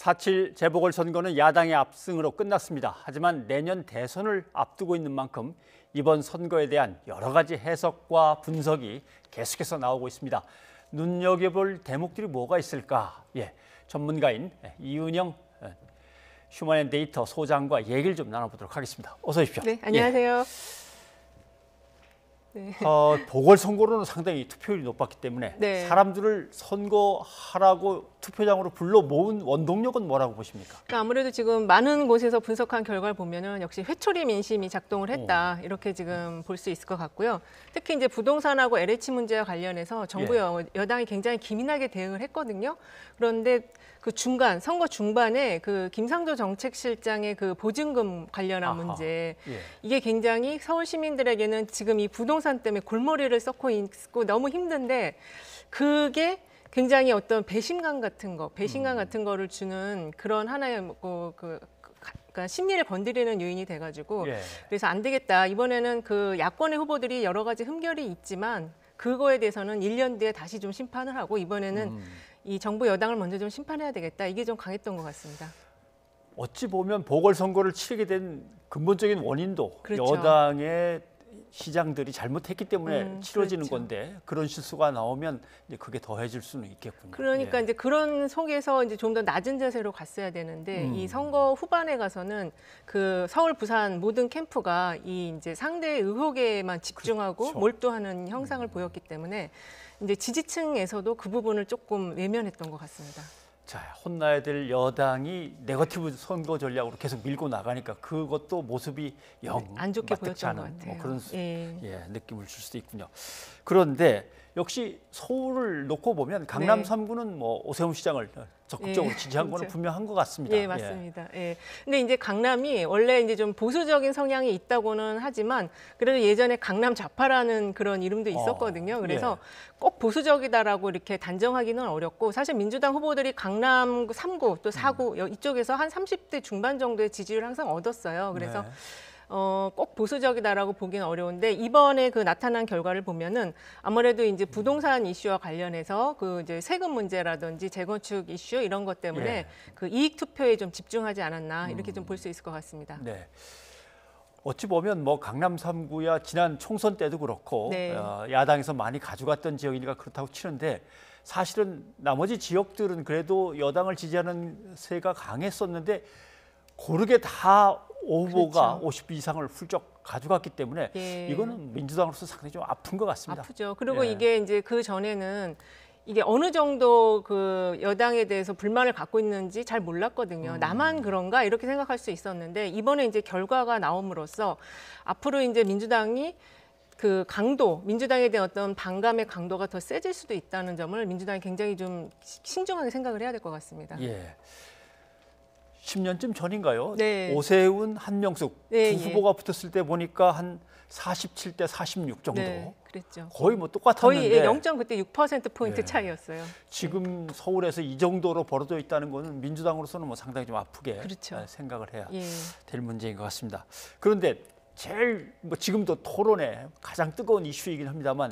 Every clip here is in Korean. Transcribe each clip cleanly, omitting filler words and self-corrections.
4.7 재보궐선거는 야당의 압승으로 끝났습니다. 하지만 내년 대선을 앞두고 있는 만큼 이번 선거에 대한 여러 가지 해석과 분석이 계속해서 나오고 있습니다. 눈여겨볼 대목들이 뭐가 있을까? 전문가인 이은영 휴먼앤데이터 소장과 얘기를 좀 나눠보도록 하겠습니다. 어서 오십시오. 네, 안녕하세요. 네. 보궐선거로는 상당히 투표율이 높았기 때문에 사람들을 선거하라고 투표장으로 불러 모은 원동력은 뭐라고 보십니까? 그러니까 아무래도 지금 많은 곳에서 분석한 결과를 보면은 역시 회초리 민심이 작동을 했다 이렇게 지금 볼 수 있을 것 같고요. 특히 이제 부동산하고 LH 문제와 관련해서 정부 여당이 굉장히 기민하게 대응을 했거든요. 그런데 그 선거 중반에 그 김상조 정책실장의 그 보증금 관련한 문제, 이게 굉장히 서울 시민들에게는 지금 이 부동산 때문에 골머리를 썩고 있고 너무 힘든데 그게 굉장히 어떤 배신감 같은 거를 주는 그런 하나의 그러니까 심리를 건드리는 요인이 돼가지고 그래서 안 되겠다. 이번에는 그 야권의 후보들이 여러 가지 흠결이 있지만 그거에 대해서는 1년 뒤에 다시 좀 심판을 하고 이번에는 이 정부 여당을 먼저 좀 심판해야 되겠다. 이게 좀 강했던 것 같습니다. 어찌 보면 보궐선거를 치르게 된 근본적인 원인도 여당의 시장들이 잘못했기 때문에 치러지는 건데 그런 실수가 나오면 이제 그게 더해질 수는 있겠군요. 그러니까 이제 그런 속에서 이제 좀 더 낮은 자세로 갔어야 되는데 이 선거 후반에 가서는 그 서울, 부산 모든 캠프가 이 이제 상대의 의혹에만 집중하고 몰두하는 형상을 보였기 때문에 이제 지지층에서도 그 부분을 조금 외면했던 것 같습니다. 자, 혼나야 될 여당이 네거티브 선거 전략으로 계속 밀고 나가니까 그것도 모습이 영 안 좋게 마땅치 보였던 것 않은 같아요. 그런 느낌을 줄 수도 있군요. 그런데 역시 서울을 놓고 보면 강남 3구는 뭐 오세훈 시장을 적극적으로 지지한 거는 분명한 것 같습니다. 맞습니다. 근데 이제 강남이 원래 이제 좀 보수적인 성향이 있다고는 하지만 그래도 예전에 강남 좌파라는 그런 이름도 있었거든요. 그래서 꼭 보수적이다라고 이렇게 단정하기는 어렵고 사실 민주당 후보들이 강남 3구 또 4구 이쪽에서 한 30대 중반 정도의 지지를 항상 얻었어요. 그래서 꼭 보수적이다라고 보기는 어려운데 이번에 그 나타난 결과를 보면은 아무래도 이제 부동산 이슈와 관련해서 그 이제 세금 문제라든지 재건축 이슈 이런 것 때문에 그 이익 투표에 좀 집중하지 않았나 이렇게 좀 볼 수 있을 것 같습니다. 어찌 보면 뭐 강남 3구야 지난 총선 때도 그렇고 야당에서 많이 가져갔던 지역이니까 그렇다고 치는데 사실은 나머지 지역들은 그래도 여당을 지지하는 세가 강했었는데 고르게 다 후보가 50% 이상을 훌쩍 가져갔기 때문에 이거는 민주당으로서 상당히 좀 아픈 것 같습니다. 아프죠. 그리고 이게 이제 그 전에는 이게 어느 정도 그 여당에 대해서 불만을 갖고 있는지 잘 몰랐거든요. 나만 그런가 이렇게 생각할 수 있었는데 이번에 이제 결과가 나옴으로써 앞으로 이제 민주당이 그 민주당에 대한 어떤 반감의 강도가 더 세질 수도 있다는 점을 민주당이 굉장히 좀 신중하게 생각을 해야 될 것 같습니다. 10년쯤 전인가요? 오세훈, 한명숙 두 후보가 붙었을 때 보니까 한 47대 46 정도. 그랬죠. 거의 뭐 똑같았는데. 거의 0.6%포인트 차이였어요. 지금 서울에서 이 정도로 벌어져 있다는 거는 민주당으로서는 뭐 상당히 좀 아프게 생각을 해야 될 문제인 것 같습니다. 그런데 제일 뭐 지금도 토론에 가장 뜨거운 이슈이긴 합니다만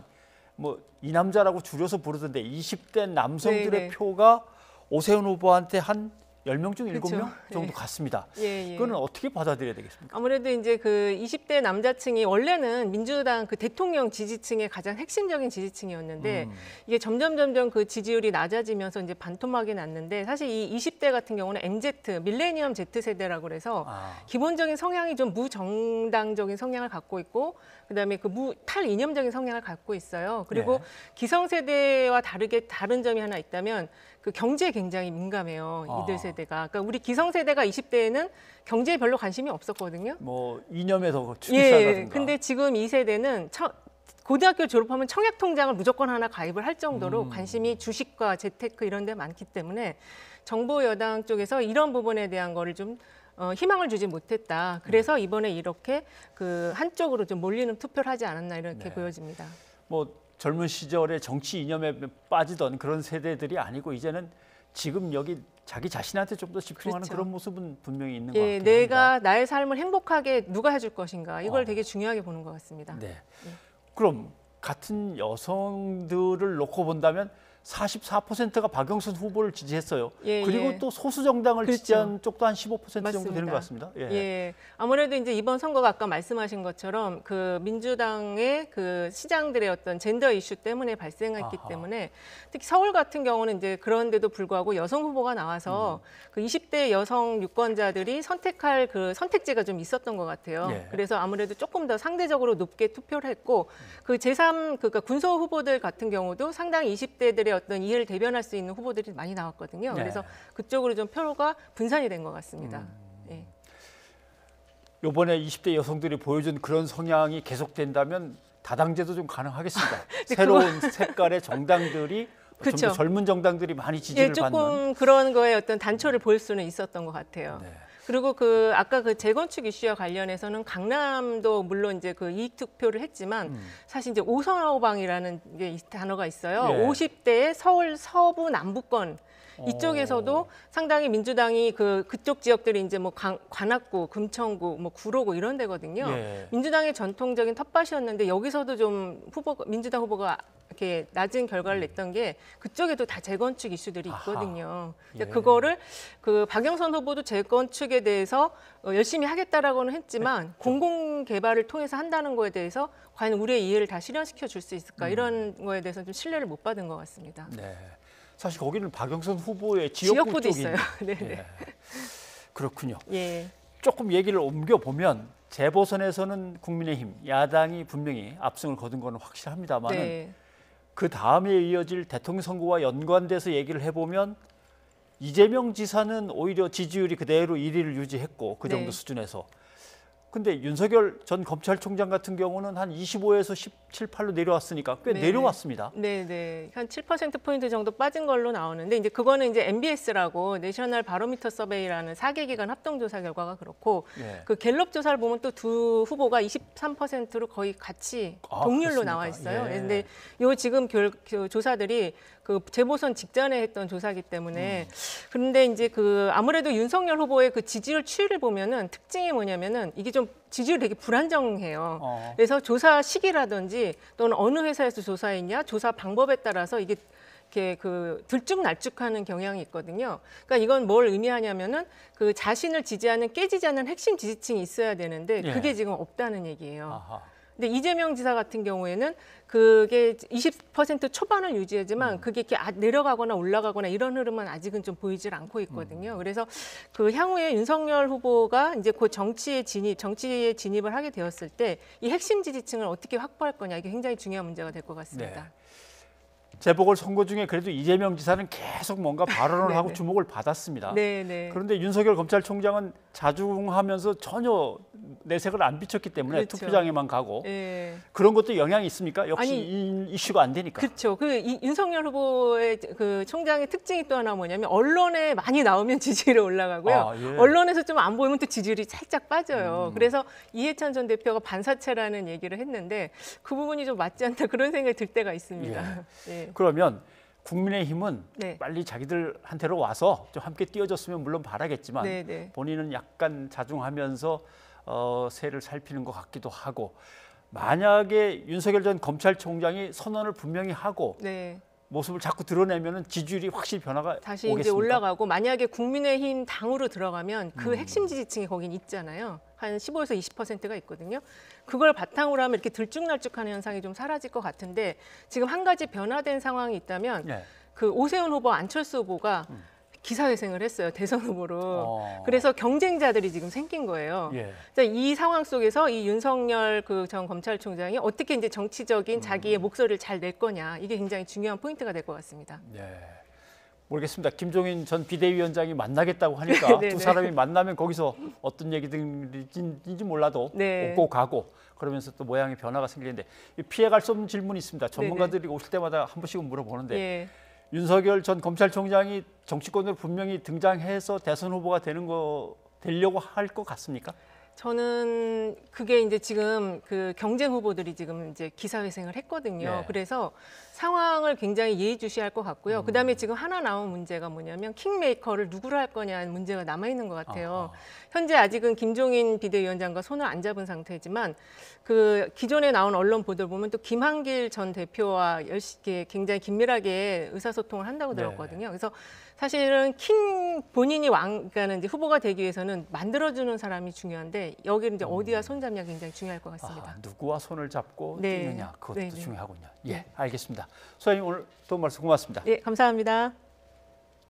뭐 이 남자라고 줄여서 부르던데 20대 남성들의 표가 오세훈 후보한테 한 10명 중 7명 정도 갔습니다. 그거는 어떻게 받아들여야 되겠습니까? 아무래도 이제 그 20대 남자층이 원래는 민주당 그 대통령 지지층의 가장 핵심적인 지지층이었는데 이게 점점 그 지지율이 낮아지면서 이제 반토막이 났는데 사실 이 20대 같은 경우는 MZ, 밀레니엄 Z세대라고 그래서 기본적인 성향이 좀 무정당적인 성향을 갖고 있고 그다음에 그 탈이념적인 성향을 갖고 있어요. 그리고 기성세대와 다른 점이 하나 있다면 그 경제에 굉장히 민감해요. 이들 세대가. 그러니까 우리 기성세대가 20대에는 경제에 별로 관심이 없었거든요. 뭐 이념에 더 충실하다든가. 근데 지금 이 세대는 고등학교 졸업하면 청약통장을 무조건 하나 가입을 할 정도로 관심이 주식과 재테크 이런 데 많기 때문에 정부 여당 쪽에서 이런 부분에 대한 거를 좀 희망을 주지 못했다. 그래서 이번에 이렇게 그 한쪽으로 좀 몰리는 투표를 하지 않았나 이렇게 보여집니다. 뭐 젊은 시절에 정치 이념에 빠지던 그런 세대들이 아니고 이제는 지금 여기 자기 자신한테 좀 더 집중하는 그런 모습은 분명히 있는 것 같긴 합니다. 내가 나의 삶을 행복하게 누가 해줄 것인가 이걸 되게 중요하게 보는 것 같습니다. 그럼 같은 여성들을 놓고 본다면 44%가 박영선 후보를 지지했어요. 예, 그리고 예. 또 소수 정당을 그렇죠. 지지한 쪽도 한 15% 정도 맞습니다. 되는 것 같습니다. 예. 예. 아무래도 이제 이번 선거가 아까 말씀하신 것처럼 그 민주당의 그 시장들의 어떤 젠더 이슈 때문에 발생했기 아하. 때문에 특히 서울 같은 경우는 이제 그런데도 불구하고 여성 후보가 나와서 그 20대 여성 유권자들이 선택할 그 선택지가 좀 있었던 것 같아요. 예. 그래서 아무래도 조금 더 상대적으로 높게 투표를 했고 그 제3 그러니까 군소 후보들 같은 경우도 상당히 20대들의 어떤 이해를 대변할 수 있는 후보들이 많이 나왔거든요. 네. 그래서 그쪽으로 좀 표가 분산이 된 것 같습니다. 예. 이번에 20대 여성들이 보여준 그런 성향이 계속된다면 다당제도 좀 가능하겠습니다. 새로운 색깔의 정당들이 좀 그쵸. 더 젊은 정당들이 많이 지지를 예, 조금 받는. 그런 거에 어떤 단초를 볼 수는 있었던 것 같아요. 네. 그리고 그 아까 그 재건축 이슈와 관련해서는 강남도 물론 이제 그 이익 투표를 했지만 사실 이제 오선호방이라는 게 이 단어가 있어요. 예. 50대의 서울 서부 남부권 이쪽에서도 상당히 민주당이 그쪽 지역들이 이제 뭐 관악구, 금천구, 뭐 구로구 이런 데거든요. 예. 민주당의 전통적인 텃밭이었는데 여기서도 좀 민주당 후보가 이렇게 낮은 결과를 냈던 게 그쪽에도 다 재건축 이슈들이 있거든요. 예. 그거를 그 박영선 후보도 재건축에 대해서 열심히 하겠다라고는 했지만 공공 개발을 통해서 한다는 거에 대해서 과연 우리의 이해를 다 실현시켜 줄 수 있을까 이런 거에 대해서 좀 신뢰를 못 받은 것 같습니다. 네. 사실 거기는 박영선 후보의 지역구 쪽이 있어요. 네. 예. 그렇군요. 예. 조금 얘기를 옮겨 보면 재보선에서는 국민의힘 야당이 분명히 압승을 거둔 건 확실합니다만은 네. 그 다음에 이어질 대통령 선거와 연관돼서 얘기를 해보면 이재명 지사는 오히려 지지율이 그대로 1위를 유지했고 그 정도 네. 수준에서. 근데 윤석열 전 검찰총장 같은 경우는 한 25에서 17, 8로 내려왔으니까 꽤 네. 내려왔습니다. 네. 한 7%포인트 정도 빠진 걸로 나오는데 이제 그거는 이제 MBS라고 내셔널 바로미터 서베이라는 4개 기관 합동 조사 결과가 그렇고 예. 그 갤럽 조사를 보면 또 두 후보가 23%로 거의 같이 동률로 그렇습니까? 나와 있어요. 예. 근데 요 지금 조사들이 그 재보선 직전에 했던 조사기 때문에 그런데 이제 그 아무래도 윤석열 후보의 그 지지율 추이를 보면은 특징이 뭐냐면은 이게 좀 지지율이 되게 불안정해요. 그래서 조사 시기라든지 또는 어느 회사에서 조사했냐, 조사 방법에 따라서 이게 이렇게 그 들쭉날쭉하는 경향이 있거든요. 그러니까 이건 뭘 의미하냐면은 그 자신을 지지하는 깨지지 않는 핵심 지지층이 있어야 되는데 그게 지금 없다는 얘기예요. 아하. 근데 이재명 지사 같은 경우에는 그게 20% 초반을 유지하지만 그게 이렇게 내려가거나 올라가거나 이런 흐름은 아직은 좀 보이질 않고 있거든요. 그래서 그 향후에 윤석열 후보가 이제 그 정치에 진입을 하게 되었을 때 이 핵심 지지층을 어떻게 확보할 거냐 이게 굉장히 중요한 문제가 될 것 같습니다. 네. 재보궐 선거 중에 그래도 이재명 지사는 계속 뭔가 발언을 하고 주목을 받았습니다. 네. 그런데 윤석열 검찰총장은 자중하면서 전혀 내색을 안 비쳤기 때문에 그렇죠. 투표장에만 가고 네. 그런 것도 영향이 있습니까? 역시 아니, 이 이슈가 안 되니까. 그렇죠. 윤석열 후보의 그 총장의 특징이 또 하나 뭐냐면 언론에 많이 나오면 지지율이 올라가고요. 예. 언론에서 좀 안 보이면 또 지지율이 살짝 빠져요. 그래서 이해찬 전 대표가 반사체라는 얘기를 했는데 그 부분이 좀 맞지 않다 그런 생각이 들 때가 있습니다. 예. 그러면 국민의힘은 네. 빨리 자기들한테로 와서 좀 함께 뛰어줬으면 물론 바라겠지만 네. 본인은 약간 자중하면서 세를 살피는 것 같기도 하고 만약에 윤석열 전 검찰총장이 선언을 분명히 하고 네. 모습을 자꾸 드러내면은 지지율이 확실히 변화가 다시 오겠습니까? 이제 올라가고 만약에 국민의힘 당으로 들어가면 그 핵심 지지층이 거긴 있잖아요. 한 15에서 20%가 있거든요. 그걸 바탕으로 하면 이렇게 들쭉날쭉하는 현상이 좀 사라질 것 같은데 지금 한 가지 변화된 상황이 있다면 그 오세훈 후보, 안철수 후보가 기사회생을 했어요. 대선 후보로. 그래서 경쟁자들이 지금 생긴 거예요. 이 상황 속에서 이 윤석열 그 전 검찰총장이 어떻게 이제 정치적인 자기의 목소리를 잘 낼 거냐 이게 굉장히 중요한 포인트가 될 것 같습니다. 모르겠습니다. 김종인 전 비대위원장이 만나겠다고 하니까 두 사람이 만나면 거기서 어떤 얘기든지 몰라도 오고 가고 그러면서 또 모양의 변화가 생기는데 피해갈 수 없는 질문이 있습니다. 전문가들이 오실 때마다 한 번씩은 물어보는데 윤석열 전 검찰총장이 정치권으로 분명히 등장해서 대선 후보가 되려고 할 것 같습니까? 저는 그게 이제 지금 그 경쟁 후보들이 지금 이제 기사회생을 했거든요. 네. 그래서 상황을 굉장히 예의주시할 것 같고요. 그다음에 지금 하나 나온 문제가 뭐냐면 킹메이커를 누구로 할 거냐는 문제가 남아 있는 것 같아요. 현재 아직은 김종인 비대위원장과 손을 안 잡은 상태지만 그 기존에 나온 언론 보도를 보면 또 김한길 전 대표와 굉장히 긴밀하게 의사소통을 한다고 들었거든요. 그래서 사실은 본인이 그러니까 이제 후보가 되기 위해서는 만들어주는 사람이 중요한데 여기는 이제 어디와 손잡냐가 굉장히 중요할 것 같습니다. 누구와 손을 잡고 네. 뛰느냐 그것도 네. 중요하군요. 예, 알겠습니다. 소장님 오늘 도움 말씀 고맙습니다. 네, 감사합니다.